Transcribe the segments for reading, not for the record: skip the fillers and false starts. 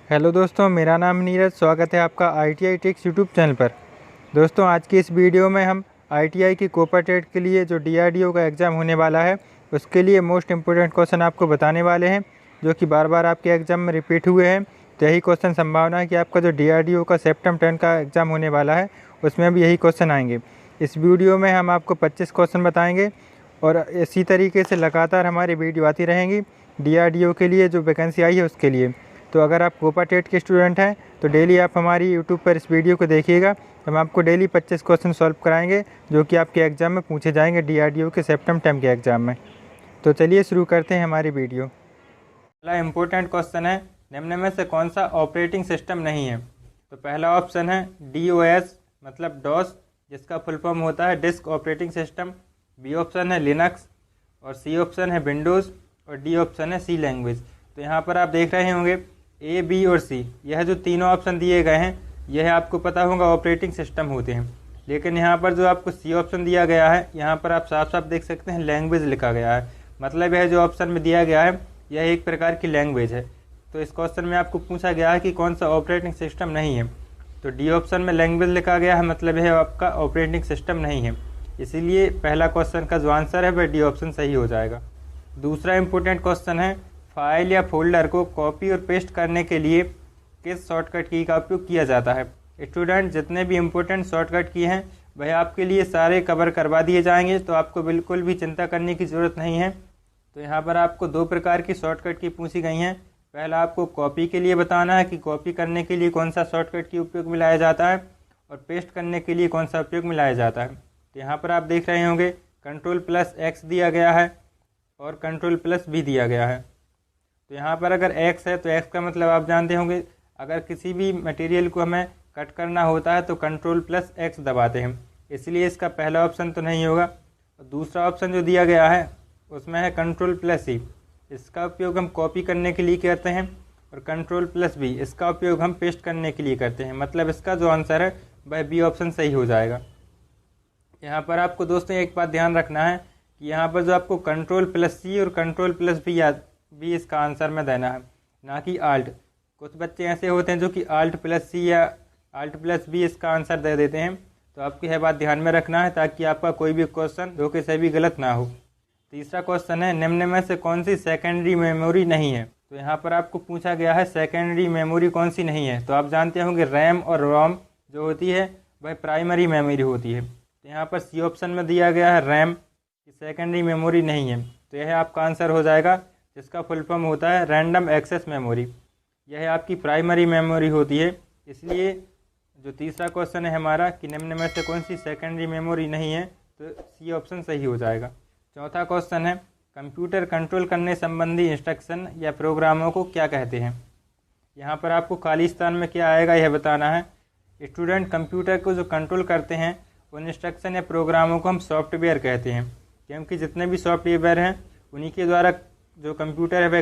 Hello दोस्तों, मेरा नाम नीरज। स्वागत है आपका ITI टिक्स यूट्यूब चैनल पर। दोस्तों, आज की इस वीडियो में हम ITI की कोपा टेट के लिए जो DRDO का एग्ज़ाम होने वाला है उसके लिए मोस्ट इम्पोर्टेंट क्वेश्चन आपको बताने वाले हैं, जो कि बार बार आपके एग्ज़ाम में रिपीट हुए हैं। तो यही क्वेश्चन संभावना है कि आपका जो DRDO का सेप्टेम्बर 10 का एग्ज़ाम होने वाला है उसमें भी यही क्वेश्चन आएंगे। इस वीडियो में हम आपको 25 क्वेश्चन बताएँगे और इसी तरीके से लगातार हमारी वीडियो आती रहेंगी DRDO के लिए जो वैकेंसी आई है उसके लिए। तो अगर आप कोपा टेट के स्टूडेंट हैं तो डेली आप हमारी यूट्यूब पर इस वीडियो को देखिएगा। हम आपको डेली 25 क्वेश्चन सॉल्व कराएंगे जो कि आपके एग्ज़ाम में पूछे जाएंगे DRDO के सेप्टेम्बर 10 के एग्ज़ाम में। तो चलिए शुरू करते हैं हमारी वीडियो। पहला इम्पोर्टेंट क्वेश्चन है, निम्न में से कौन सा ऑपरेटिंग सिस्टम नहीं है? तो पहला ऑप्शन है DOS मतलब डॉस, जिसका फुल फॉर्म होता है disk operating system. B option है लिनक्स और सी ऑप्शन है विंडोज़ और डी ऑप्शन है सी लैंग्वेज। तो यहाँ पर आप देख रहे होंगे A, B और C, यह जो तीनों ऑप्शन दिए गए हैं यह आपको पता होगा ऑपरेटिंग सिस्टम होते हैं। लेकिन यहाँ पर जो आपको C ऑप्शन दिया गया है, यहाँ पर आप साफ साफ देख सकते हैं लैंग्वेज लिखा गया है। मतलब यह जो ऑप्शन में दिया गया है यह एक प्रकार की लैंग्वेज है। तो इस क्वेश्चन में आपको पूछा गया है कि कौन सा ऑपरेटिंग सिस्टम नहीं है, तो डी ऑप्शन में लैंग्वेज लिखा गया है, मतलब यह आपका ऑपरेटिंग सिस्टम नहीं है। इसीलिए पहला क्वेश्चन का जो आंसर है वह डी ऑप्शन सही हो जाएगा। दूसरा इम्पोर्टेंट क्वेश्चन है, फाइल या फोल्डर को कॉपी और पेस्ट करने के लिए किस शॉर्टकट की का उपयोग किया जाता है? स्टूडेंट, जितने भी इम्पोर्टेंट शॉर्टकट की हैं वह आपके लिए सारे कवर करवा दिए जाएंगे, तो आपको बिल्कुल भी चिंता करने की ज़रूरत नहीं है। तो यहाँ पर आपको दो प्रकार की शॉर्टकट की पूछी गई हैं। पहला आपको कॉपी के लिए बताना है कि कॉपी करने के लिए कौन सा शॉर्टकट की उपयोग में लाया जाता है और पेस्ट करने के लिए कौन सा उपयोग में लाया जाता है। तो यहाँ पर आप देख रहे होंगे Ctrl+X दिया गया है और Ctrl+ भी दिया गया है। तो यहाँ पर अगर X है तो X का मतलब आप जानते होंगे, अगर किसी भी मटेरियल को हमें कट करना होता है तो Ctrl+X दबाते हैं, इसलिए इसका पहला ऑप्शन तो नहीं होगा। और दूसरा ऑप्शन जो दिया गया है उसमें है Ctrl+C, इसका उपयोग हम कॉपी करने के लिए करते हैं, और Ctrl+V इसका उपयोग हम पेस्ट करने के लिए करते हैं। मतलब इसका जो आंसर है वह बी ऑप्शन सही हो जाएगा। यहाँ पर आपको दोस्तों एक बात ध्यान रखना है कि यहाँ पर जो आपको Ctrl+C और Ctrl+V भी इसका आंसर में देना है, ना कि आल्ट। कुछ बच्चे ऐसे होते हैं जो कि Alt+C या Alt+V इसका आंसर दे देते हैं, तो आपको यह बात ध्यान में रखना है ताकि आपका कोई भी क्वेश्चन धोखे से भी गलत ना हो। तीसरा क्वेश्चन है, निम्न में से कौन सी सेकेंडरी मेमोरी नहीं है? तो यहाँ पर आपको पूछा गया है सेकेंडरी मेमोरी कौन सी नहीं है। तो आप जानते होंगे रैम और रोम जो होती है वह प्राइमरी मेमोरी होती है। तो यहाँ पर सी ऑप्शन में दिया गया है रैम की सेकेंडरी मेमोरी नहीं है, तो यह आपका आंसर हो जाएगा, जिसका फुल फॉर्म होता है रैंडम एक्सेस मेमोरी। यह आपकी प्राइमरी मेमोरी होती है। इसलिए जो तीसरा क्वेश्चन है हमारा कि निम्न में से कौन सी सेकेंडरी मेमोरी नहीं है, तो सी ऑप्शन सही हो जाएगा। चौथा क्वेश्चन है, कंप्यूटर कंट्रोल करने संबंधी इंस्ट्रक्शन या प्रोग्रामों को क्या कहते हैं? यहाँ पर आपको खाली स्थान में क्या आएगा यह बताना है। स्टूडेंट, कंप्यूटर को जो कंट्रोल करते हैं उन इंस्ट्रक्शन या प्रोग्रामों को हम सॉफ्टवेयर कहते हैं, क्योंकि जितने भी सॉफ्टवेयर हैं उन्हीं के द्वारा जो कंप्यूटर है वह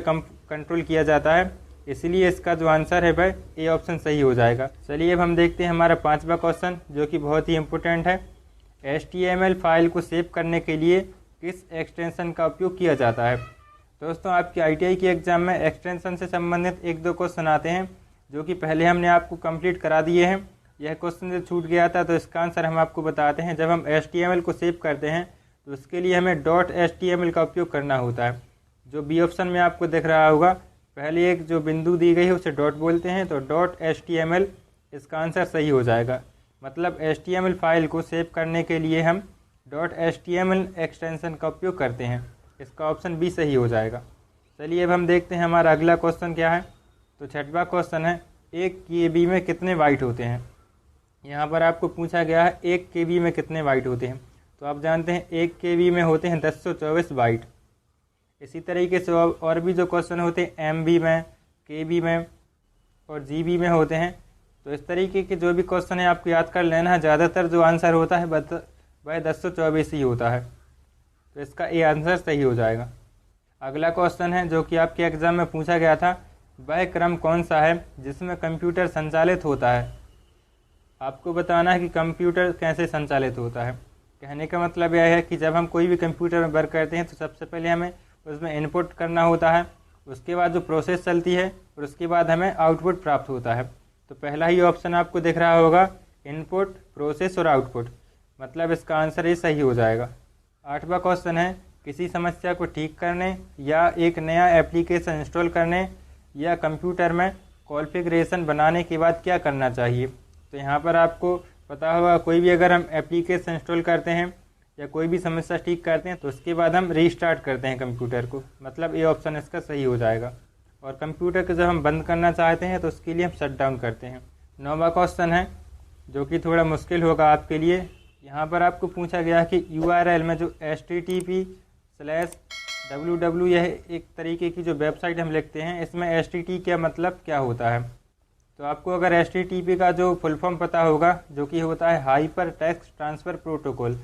कंट्रोल किया जाता है। इसलिए इसका जो आंसर है वह ए ऑप्शन सही हो जाएगा। चलिए अब हम देखते हैं हमारा पांचवा क्वेश्चन, जो कि बहुत ही इम्पोर्टेंट है। HTML फाइल को सेव करने के लिए किस एक्सटेंशन का उपयोग किया जाता है? दोस्तों, आपकी ITI के एग्ज़ाम में एक्सटेंशन से संबंधित एक दो क्वेश्चन आते हैं जो कि पहले हमने आपको कंप्लीट करा दिए हैं। यह क्वेश्चन जो छूट गया था तो इसका आंसर हम आपको बताते हैं। जब हम HTML को सेव करते हैं तो उसके लिए हमें .html का उपयोग करना होता है। जो बी ऑप्शन में आपको दिख रहा होगा, पहले एक जो बिंदु दी गई है उसे डॉट बोलते हैं, तो .html इसका आंसर सही हो जाएगा। मतलब HTML फाइल को सेव करने के लिए हम .html एक्सटेंशन का उपयोग करते हैं। इसका ऑप्शन बी सही हो जाएगा। चलिए अब हम देखते हैं हमारा अगला क्वेश्चन क्या है। तो छठवां क्वेश्चन है, 1 KB में कितने बाइट होते हैं? यहाँ पर आपको पूछा गया है 1 KB में कितने बाइट होते हैं। तो आप जानते हैं 1 KB में होते हैं 1024 बाइट। इसी तरीके से और भी जो क्वेश्चन होते हैं MB में, KB में और GB में होते हैं। तो इस तरीके के जो भी क्वेश्चन है आपको याद कर लेना है। ज़्यादातर जो आंसर होता है वह 1024 ही होता है, तो इसका ए आंसर सही हो जाएगा। अगला क्वेश्चन है जो कि आपके एग्ज़ाम में पूछा गया था, वह क्रम कौन सा है जिसमें कंप्यूटर संचालित होता है? आपको बताना है कि कंप्यूटर कैसे संचालित होता है। कहने का मतलब यह है कि जब हम कोई भी कंप्यूटर में वर्क करते हैं तो सबसे पहले हमें उसमें इनपुट करना होता है, उसके बाद जो प्रोसेस चलती है और उसके बाद हमें आउटपुट प्राप्त होता है। तो पहला ही ऑप्शन आपको दिख रहा होगा, इनपुट, प्रोसेस और आउटपुट, मतलब इसका आंसर ये सही हो जाएगा। 8वां क्वेश्चन है, किसी समस्या को ठीक करने या एक नया एप्लीकेशन इंस्टॉल करने या कंप्यूटर में कॉन्फ़िगरेशन बनाने के बाद क्या करना चाहिए। तो यहाँ पर आपको पता होगा, कोई भी अगर हम एप्लीकेशन इंस्टॉल करते हैं या कोई भी समस्या ठीक करते हैं तो उसके बाद हम रीस्टार्ट करते हैं कंप्यूटर को, मतलब ये ऑप्शन इसका सही हो जाएगा। और कंप्यूटर को जब हम बंद करना चाहते हैं तो उसके लिए हम शट डाउन करते हैं। 9वां क्वेश्चन है, जो कि थोड़ा मुश्किल होगा आपके लिए। यहाँ पर आपको पूछा गया कि URL में जो http/www यह एक तरीके की जो वेबसाइट हम लिखते हैं, इसमें HTTP का मतलब क्या होता है। तो आपको अगर HTTP का जो फुल फॉर्म पता होगा, जो कि होता है हाइपर टेक्स्ट ट्रांसफ़र प्रोटोकॉल,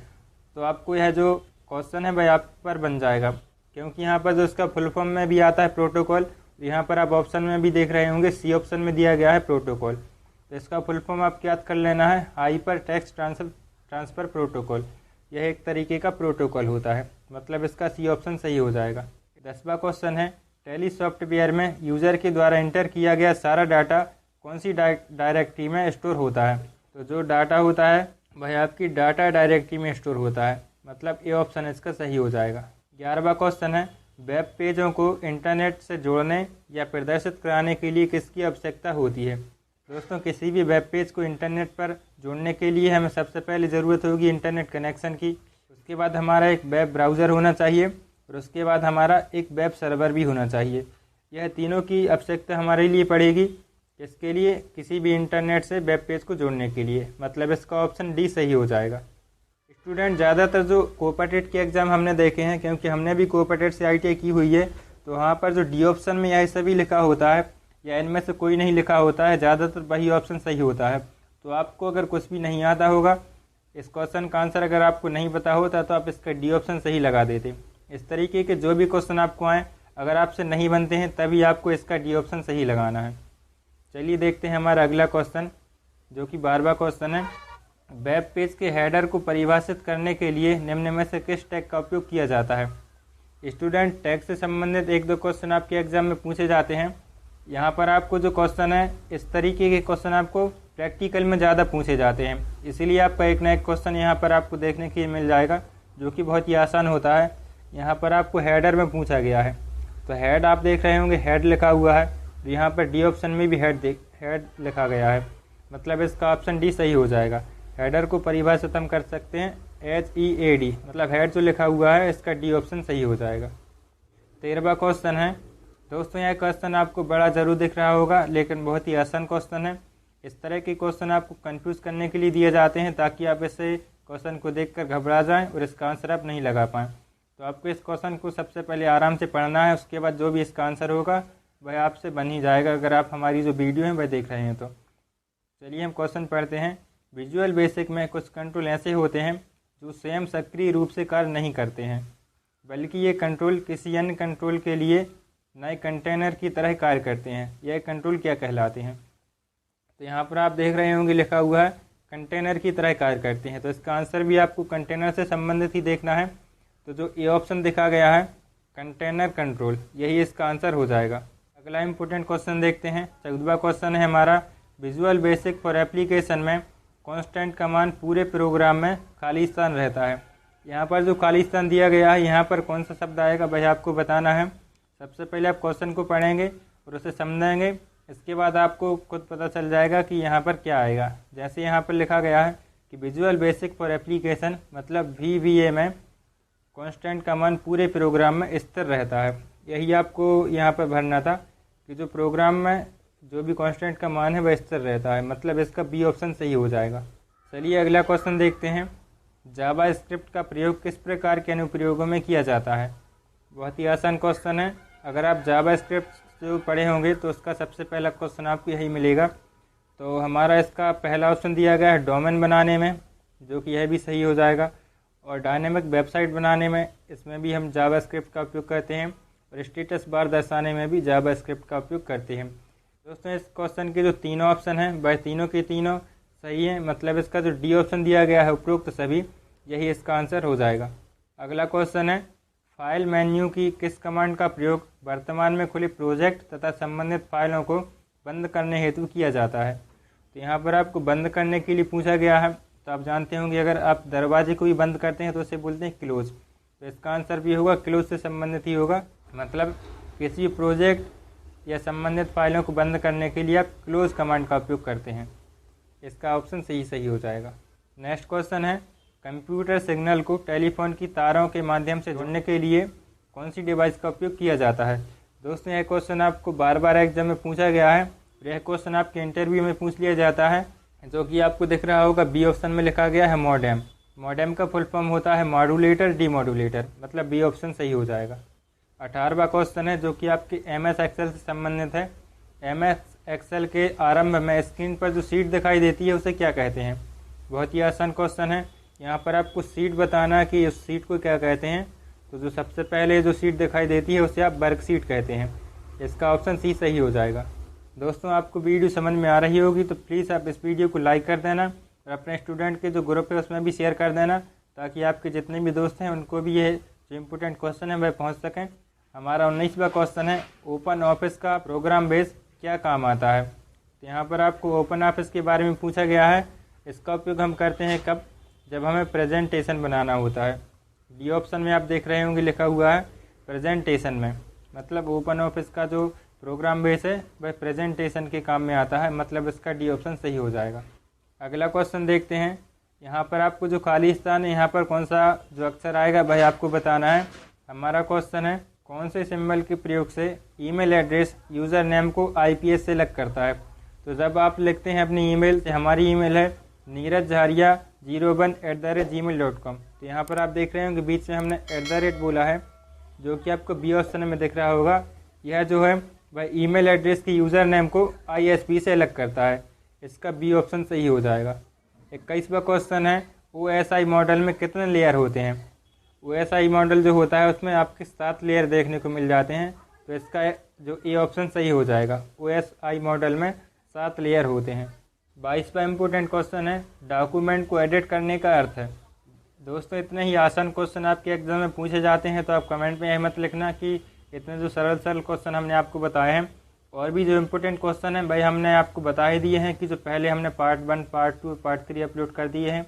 तो आपको यह जो क्वेश्चन है वह आप पर बन जाएगा, क्योंकि यहाँ पर जो इसका फुल फॉर्म में भी आता है प्रोटोकॉल, यहाँ पर आप ऑप्शन में भी देख रहे होंगे सी ऑप्शन में दिया गया है प्रोटोकॉल। तो इसका फुल फॉर्म आपको याद कर लेना है, हाइपर टेक्स्ट ट्रांसफ़र प्रोटोकॉल। यह एक तरीके का प्रोटोकॉल होता है, मतलब इसका सी ऑप्शन सही हो जाएगा। 10वां क्वेश्चन है, टेली सॉफ्टवेयर में यूज़र के द्वारा इंटर किया गया सारा डाटा कौन सी डायरेक्टरी में स्टोर होता है। तो जो डाटा होता है वह आपकी डाटा डायरेक्टरी में स्टोर होता है, मतलब ये ऑप्शन इसका सही हो जाएगा। 11वां क्वेश्चन है, वेब पेजों को इंटरनेट से जोड़ने या प्रदर्शित कराने के लिए किसकी आवश्यकता होती है। दोस्तों, किसी भी वेब पेज को इंटरनेट पर जोड़ने के लिए हमें सबसे पहले ज़रूरत होगी इंटरनेट कनेक्शन की। उसके बाद हमारा एक वेब ब्राउज़र होना चाहिए और उसके बाद हमारा एक वेब सर्वर भी होना चाहिए। यह तीनों की आवश्यकता हमारे लिए पड़ेगी, इसके लिए किसी भी इंटरनेट से वेब पेज को जोड़ने के लिए, मतलब इसका ऑप्शन डी सही हो जाएगा। स्टूडेंट, ज़्यादातर जो कोपाटेट के एग्ज़ाम हमने देखे हैं, क्योंकि हमने भी कोपाटेट से ITI की हुई है, तो वहाँ पर जो डी ऑप्शन में यह सभी लिखा होता है या इनमें से कोई नहीं लिखा होता है, ज़्यादातर वही ऑप्शन सही होता है। तो आपको अगर कुछ भी नहीं आता होगा, इस क्वेश्चन का आंसर अगर आपको नहीं पता होता तो आप इसका डी ऑप्शन सही लगा देते। इस तरीके के जो भी क्वेश्चन आपको आएँ, अगर आपसे नहीं बनते हैं तभी आपको इसका डी ऑप्शन सही लगाना है। चलिए देखते हैं हमारा अगला क्वेश्चन, जो कि 12वां क्वेश्चन है। वेब पेज के हेडर को परिभाषित करने के लिए निम्न में से किस टैग का उपयोग किया जाता है। स्टूडेंट, टैग से संबंधित 1-2 क्वेश्चन आपके एग्जाम में पूछे जाते हैं। यहाँ पर आपको जो क्वेश्चन है, इस तरीके के क्वेश्चन आपको प्रैक्टिकल में ज़्यादा पूछे जाते हैं, इसीलिए आपका एक ना एक क्वेश्चन यहाँ पर आपको देखने के लिए मिल जाएगा, जो कि बहुत ही आसान होता है। यहाँ पर आपको हेडर में पूछा गया है, तो हेड आप देख रहे होंगे, हेड लिखा हुआ है, तो यहाँ पर डी ऑप्शन में भी हेड लिखा गया है, मतलब इसका ऑप्शन डी सही हो जाएगा। हेडर को परिभाषित हम कर सकते हैं HEAD, मतलब हेड जो लिखा हुआ है इसका डी ऑप्शन सही हो जाएगा। 13वां क्वेश्चन है। दोस्तों, यह क्वेश्चन आपको बड़ा ज़रूर दिख रहा होगा, लेकिन बहुत ही आसान क्वेश्चन है। इस तरह के क्वेश्चन आपको कंफ्यूज करने के लिए दिए जाते हैं, ताकि आप इसे क्वेश्चन को देखकर घबरा जाएं और इसका आंसर आप नहीं लगा पाएँ। तो आपको इस क्वेश्चन को सबसे पहले आराम से पढ़ना है, उसके बाद जो भी इसका आंसर होगा वह आपसे बन ही जाएगा, अगर आप हमारी जो वीडियो है वह देख रहे हैं तो। चलिए हम क्वेश्चन पढ़ते हैं। विजुअल बेसिक में कुछ कंट्रोल ऐसे होते हैं जो स्वयं सक्रिय रूप से कार्य नहीं करते हैं, बल्कि ये कंट्रोल किसी अन्य कंट्रोल के लिए नए कंटेनर की तरह कार्य करते हैं। यह कंट्रोल क्या कहलाते हैं। तो यहाँ पर आप देख रहे होंगे लिखा हुआ है कंटेनर की तरह कार्य करते हैं, तो इसका आंसर भी आपको कंटेनर से संबंधित ही देखना है। तो जो ए ऑप्शन दिखा गया है कंटेनर कंट्रोल, यही इसका आंसर हो जाएगा। अगला इंपॉर्टेंट क्वेश्चन देखते हैं। 14वां क्वेश्चन है हमारा, विजुअल बेसिक फॉर एप्लीकेशन में कांस्टेंट का मान पूरे प्रोग्राम में खाली स्थान रहता है। यहाँ पर जो खाली स्थान दिया गया है, यहाँ पर कौन सा शब्द आएगा वह आपको बताना है। सबसे पहले आप क्वेश्चन को पढ़ेंगे और उसे समझेंगे, इसके बाद आपको खुद पता चल जाएगा कि यहाँ पर क्या आएगा। जैसे यहाँ पर लिखा गया है कि विजुअल बेसिक फॉर एप्लीकेशन, मतलब VBA में कांस्टेंट का मान पूरे प्रोग्राम में स्थिर रहता है। यही आपको यहाँ पर भरना था कि जो प्रोग्राम में जो भी कांस्टेंट का मान है वह स्थिर रहता है, मतलब इसका बी ऑप्शन सही हो जाएगा। चलिए अगला क्वेश्चन देखते हैं। जावा स्क्रिप्ट का प्रयोग किस प्रकार के अनुप्रयोगों में किया जाता है। बहुत ही आसान क्वेश्चन है। अगर आप जावा स्क्रिप्ट जो पढ़े होंगे तो उसका सबसे पहला क्वेश्चन आपको यही मिलेगा। तो हमारा इसका पहला ऑप्शन दिया गया है डोमेन बनाने में, जो कि यह भी सही हो जाएगा। और डायनेमिक वेबसाइट बनाने में, इसमें भी हम जावा स्क्रिप्ट का उपयोग करते हैं। और स्टेटस बार दर्शाने में भी जावा स्क्रिप्ट का उपयोग करते हैं। दोस्तों, इस क्वेश्चन के जो तीनों ऑप्शन हैं वह तीनों के तीनों सही हैं, मतलब इसका जो डी ऑप्शन दिया गया है उपरोक्त सभी, यही इसका आंसर हो जाएगा। अगला क्वेश्चन है, फाइल मेन्यू की किस कमांड का प्रयोग वर्तमान में खुले प्रोजेक्ट तथा संबंधित फाइलों को बंद करने हेतु किया जाता है। तो यहाँ पर आपको बंद करने के लिए पूछा गया है। तो आप जानते होंगे अगर आप दरवाजे को भी बंद करते हैं तो उसे बोलते हैं क्लोज। तो इसका आंसर भी होगा क्लोज से संबंधित ही होगा। मतलब किसी प्रोजेक्ट या संबंधित फाइलों को बंद करने के लिए आप क्लोज कमांड का उपयोग करते हैं। इसका ऑप्शन सही हो जाएगा। नेक्स्ट क्वेश्चन है, कंप्यूटर सिग्नल को टेलीफोन की तारों के माध्यम से जोड़ने के लिए कौन सी डिवाइस का उपयोग किया जाता है। दोस्तों यह क्वेश्चन आपको बार बार एग्जाम में पूछा गया है। यह क्वेश्चन आपके इंटरव्यू में पूछ लिया जाता है, जो कि आपको दिख रहा होगा बी ऑप्शन में लिखा गया है मॉडेम। मॉडेम का फुल फॉर्म होता है मॉड्यूलेटर डीमॉड्यूलेटर, मतलब बी ऑप्शन सही हो जाएगा। 18वां क्वेश्चन है जो कि आपके MS एक्सेल से संबंधित है। MS एक्सेल के आरंभ में स्क्रीन पर जो सीट दिखाई देती है उसे क्या कहते हैं। बहुत ही आसान क्वेश्चन है। यहाँ पर आपको सीट बताना है कि उस सीट को क्या कहते हैं। तो जो सबसे पहले जो सीट दिखाई देती है उसे आप वर्क सीट कहते हैं। इसका ऑप्शन सी सही हो जाएगा। दोस्तों आपको वीडियो समझ में आ रही होगी तो प्लीज़ आप इस वीडियो को लाइक कर देना और अपने स्टूडेंट के जो ग्रुप है उसमें भी शेयर कर देना, ताकि आपके जितने भी दोस्त हैं उनको भी ये जो इम्पोर्टेंट क्वेश्चन है वह पहुँच सकें। हमारा 19वां क्वेश्चन है, ओपन ऑफिस का प्रोग्राम बेस क्या काम आता है। तो यहाँ पर आपको ओपन ऑफिस के बारे में पूछा गया है। इसका उपयोग हम करते हैं कब, जब हमें प्रेजेंटेशन बनाना होता है। डी ऑप्शन में आप देख रहे होंगे लिखा हुआ है प्रेजेंटेशन में। मतलब ओपन ऑफिस का जो प्रोग्राम बेस है वह प्रेजेंटेशन के काम में आता है, मतलब इसका डी ऑप्शन सही हो जाएगा। अगला क्वेश्चन देखते हैं। यहाँ पर आपको जो खाली स्थान है यहाँ पर कौन सा जो अक्षर आएगा वह आपको बताना है। हमारा क्वेश्चन है, कौन से सिंबल के प्रयोग से ईमेल एड्रेस यूज़र नेम को IPS से अलग करता है। तो जब आप लिखते हैं अपनी ईमेल, हमारी ईमेल है neerajjharia01@gmail.com। तो यहाँ पर आप देख रहे होंगे बीच में हमने @ बोला है, जो कि आपको बी ऑप्शन में दिख रहा होगा। यह जो है वह ईमेल एड्रेस की यूज़र नेम को ISP से अलग करता है। इसका बी ऑप्शन सही हो जाएगा। 21वां क्वेश्चन है, OSI मॉडल में कितने लेयर होते हैं। OSI मॉडल जो होता है उसमें आपके 7 लेयर देखने को मिल जाते हैं। तो इसका जो ए ऑप्शन सही हो जाएगा। OSI मॉडल में 7 लेयर होते हैं। 22वां इम्पोर्टेंट क्वेश्चन है, डॉक्यूमेंट को एडिट करने का अर्थ है। दोस्तों इतने ही आसान क्वेश्चन आपके एग्जाम में पूछे जाते हैं, तो आप कमेंट में यह मत लिखना कि इतने जो सरल क्वेश्चन हमने आपको बताए हैं। और भी जो इम्पोर्टेंट क्वेश्चन हैं भाई हमने आपको बता ही दिए हैं कि जो पहले हमने पार्ट 1, पार्ट 2, पार्ट 3 अपलोड कर दिए हैं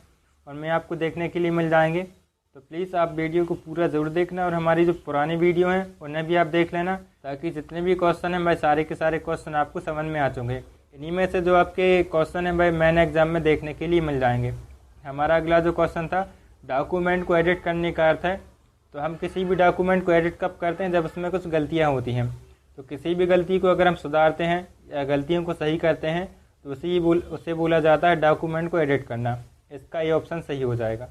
और मैं आपको देखने के लिए मिल जाएंगे। तो प्लीज़ आप वीडियो को पूरा ज़रूर देखना और हमारी जो पुरानी वीडियो हैं उन्हें भी आप देख लेना, ताकि जितने भी क्वेश्चन हैं भाई सारे के सारे क्वेश्चन आपको समझ में आ चुके। इन्हीं में से जो आपके क्वेश्चन हैं भाई मैन एग्जाम में देखने के लिए मिल जाएंगे। हमारा अगला जो क्वेश्चन था, डॉक्यूमेंट को एडिट करने का अर्थ है। तो हम किसी भी डॉक्यूमेंट को एडिट कब करते हैं, जब उसमें कुछ गलतियां होती हैं। तो किसी भी गलती को अगर हम सुधारते हैं या गलतियों को सही करते हैं तो उसे बोला जाता है डॉक्यूमेंट को एडिट करना। इसका ये ऑप्शन सही हो जाएगा।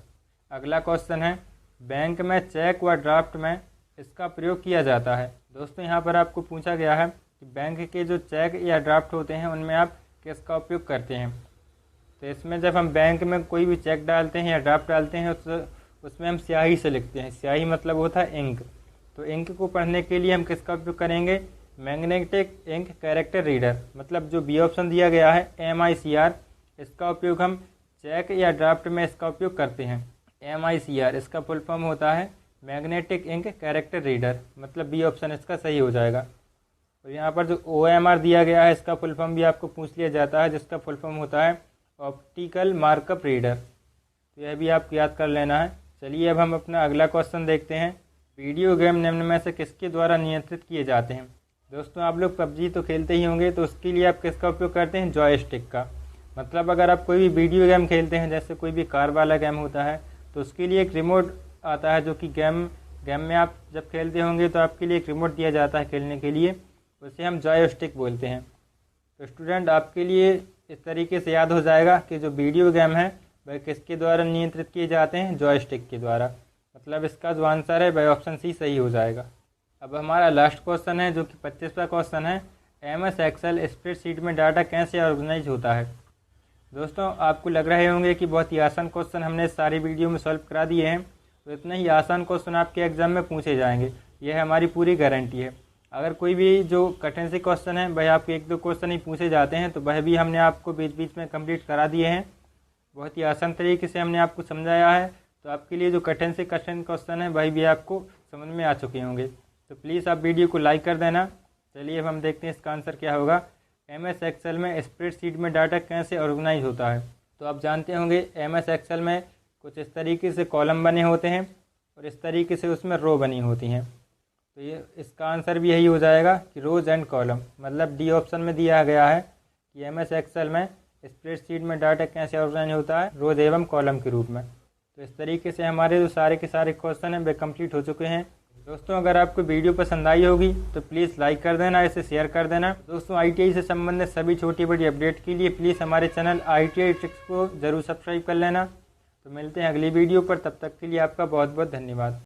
अगला क्वेश्चन है, बैंक में चेक व ड्राफ्ट में इसका प्रयोग किया जाता है। दोस्तों यहाँ पर आपको पूछा गया है कि बैंक के जो चेक या ड्राफ्ट होते हैं उनमें आप किसका उपयोग करते हैं। तो इसमें जब हम बैंक में कोई भी चेक डालते हैं या ड्राफ्ट डालते हैं उसमें हम स्याही से लिखते हैं। स्याही मतलब होता है इंक। तो इंक को पढ़ने के लिए हम किसका उपयोग करेंगे, मैग्नेटिक इंक कैरेक्टर रीडर, मतलब जो बी ऑप्शन दिया गया है MICR। इसका उपयोग हम चेक या ड्राफ्ट में इसका उपयोग करते हैं। MICR इसका फुल फॉर्म होता है मैग्नेटिक इंक कैरेक्टर रीडर, मतलब बी ऑप्शन इसका सही हो जाएगा। और यहाँ पर जो OMR दिया गया है इसका फुल फॉर्म भी आपको पूछ लिया जाता है, जिसका फुल फॉर्म होता है ऑप्टिकल मार्कअप रीडर। तो यह भी आपको याद कर लेना है। चलिए अब हम अपना अगला क्वेश्चन देखते हैं, वीडियो गेम निम्न में से किसके द्वारा नियंत्रित किए जाते हैं। दोस्तों आप लोग PUBG तो खेलते ही होंगे, तो उसके लिए आप किसका उपयोग करते हैं, जॉयस्टिक का। मतलब अगर आप कोई भी वीडियो गेम खेलते हैं, जैसे कोई भी कार वाला गेम होता है, तो उसके लिए एक रिमोट आता है, जो कि गेम में आप जब खेलते होंगे तो आपके लिए एक रिमोट दिया जाता है खेलने के लिए, उसे हम जॉयस्टिक बोलते हैं। तो स्टूडेंट आपके लिए इस तरीके से याद हो जाएगा कि जो वीडियो गेम है वह किसके द्वारा नियंत्रित किए जाते हैं, जॉयस्टिक के द्वारा। मतलब इसका जो आंसर है वह ऑप्शन सी सही हो जाएगा। अब हमारा लास्ट क्वेश्चन है, जो कि 25वां क्वेश्चन है, MS एक्सेल स्प्रेडशीट में डाटा कैसे ऑर्गेनाइज होता है। दोस्तों आपको लग रहे होंगे कि बहुत ही आसान क्वेश्चन हमने सारी वीडियो में सॉल्व करा दिए हैं, तो इतने ही आसान क्वेश्चन आपके एग्जाम में पूछे जाएंगे, यह हमारी पूरी गारंटी है। अगर कोई भी जो कठिन से क्वेश्चन है वह आपके 1-2 क्वेश्चन ही पूछे जाते हैं, तो वह भी हमने आपको बीच बीच में कंप्लीट करा दिए हैं। बहुत ही आसान तरीके से हमने आपको समझाया है, तो आपके लिए जो कठिन से कठिन क्वेश्चन है वही भी आपको समझ में आ चुके होंगे। तो प्लीज़ आप वीडियो को लाइक कर देना। चलिए अब हम देखते हैं इसका आंसर क्या होगा। MS एक्सेल में स्प्रेडशीट में डाटा कैसे ऑर्गेनाइज होता है। तो आप जानते होंगे MS एक्सेल में कुछ इस तरीके से कॉलम बने होते हैं और इस तरीके से उसमें रो बनी होती हैं। तो ये इसका आंसर भी यही हो जाएगा कि रोज़ एंड कॉलम, मतलब डी ऑप्शन में दिया गया है कि MS एक्सेल में स्प्रेडशीट में डाटा कैसे ऑर्गेनाइज होता है, रोज़ एवं कॉलम के रूप में। तो इस तरीके से हमारे जो सारे के सारे क्वेश्चन हैं वे कंप्लीट हो चुके हैं। दोस्तों अगर आपको वीडियो पसंद आई होगी तो प्लीज़ लाइक कर देना, इसे शेयर कर देना। दोस्तों ITI से संबंधित सभी छोटी बड़ी अपडेट के लिए प्लीज़ हमारे चैनल ITI ट्रिक्स को ज़रूर सब्सक्राइब कर लेना। तो मिलते हैं अगली वीडियो पर, तब तक के लिए आपका बहुत बहुत धन्यवाद।